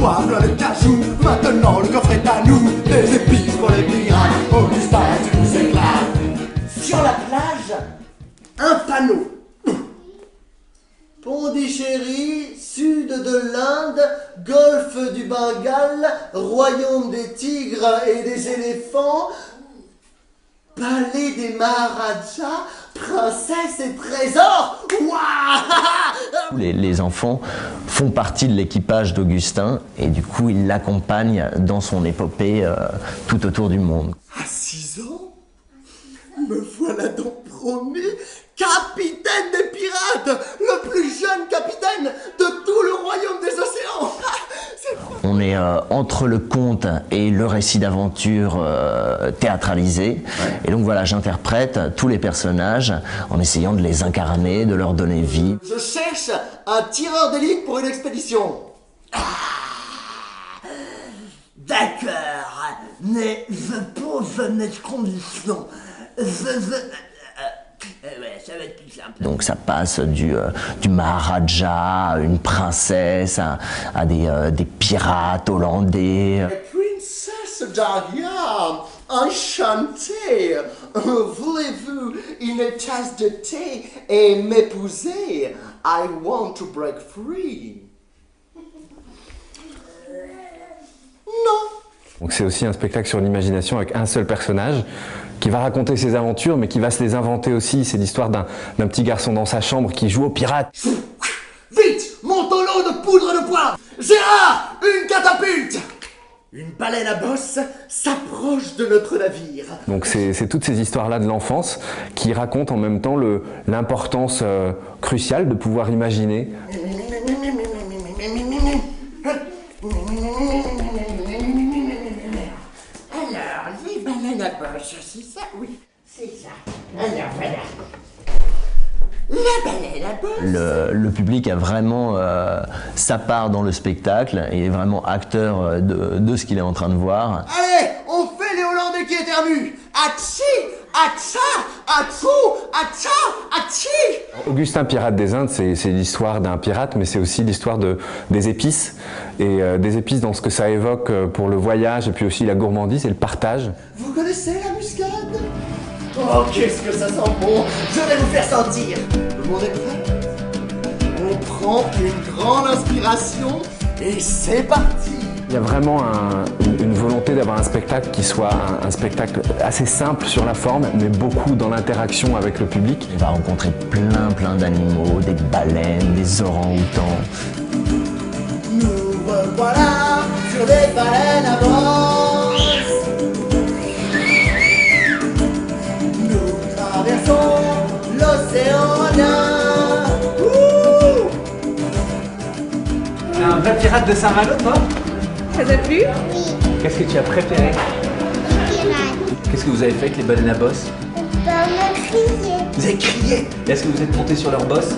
voir le cajou. Maintenant le coffre est à nous. Des épices pour les pirates. Augustin, tu nous éclates. Sur la plage, un panneau. Pondichéry, sud de l'Inde, golfe du Bengale, royaume des tigres et des éléphants, palais des Maharajas, princesse et trésors. Waouh! Les enfants font partie de l'équipage d'Augustin et du coup ils l'accompagnent dans son épopée tout autour du monde. À 6 ans, me voilà donc promu capitaine des pirates, le plus jeune capitaine de tout le royaume des océans. On est entre le conte et le récit d'aventure théâtralisé. Et donc voilà, j'interprète tous les personnages en essayant de les incarner, de leur donner vie. Je cherche un tireur d'élite pour une expédition. D'accord, mais je pose mes conditions. Ouais, ça va être plus simple. Donc ça passe du Maharaja à une princesse, à des pirates hollandais. Princesse Daria, enchantée. Voulez-vous une tasse de thé et m'épouser? I want to break free. Non. Donc c'est aussi un spectacle sur l'imagination avec un seul personnage qui va raconter ses aventures mais qui va se les inventer aussi. C'est l'histoire d'un petit garçon dans sa chambre qui joue aux pirates. Vite, mon tonneau de poudre de poire. Gérard, une catapulte. Une baleine à bosse s'approche de notre navire. Donc c'est toutes ces histoires-là de l'enfance qui racontent en même temps l'importance cruciale de pouvoir imaginer. Alors, les baleines à bosse, c'est ça? Oui, c'est ça. Alors, voilà. La baleine à bosse. Le public a vraiment sa part dans le spectacle et est vraiment acteur de ce qu'il est en train de voir. Allez, on fait les Hollandais qui éternuent. Atchi, atcha, atchou, atcha, atchi. Augustin Pirate des Indes, c'est l'histoire d'un pirate, mais c'est aussi l'histoire des épices. Et des épices dans ce que ça évoque pour le voyage, et puis aussi la gourmandise et le partage. Vous connaissez la muscade? Oh, qu'est-ce que ça sent bon! Je vais vous faire sentir! Tout le monde est prêt? On prend une grande inspiration et c'est parti! Il y a vraiment une volonté d'avoir un spectacle qui soit un spectacle assez simple sur la forme, mais beaucoup dans l'interaction avec le public. Il va rencontrer plein d'animaux, des baleines, des orang-outans. Nous revoilà sur des baleines à bosse. Nous traversons l'océan Indien. T'es un vrai pirate de Saint-Malo, toi? Ça t'a plu? Oui, Qu'est-ce que tu as préféré? pirate. Qu'est-ce que vous avez fait avec les baleines à bosse? On a crié. Vous avez crié! Est-ce que vous êtes monté sur leur bosse?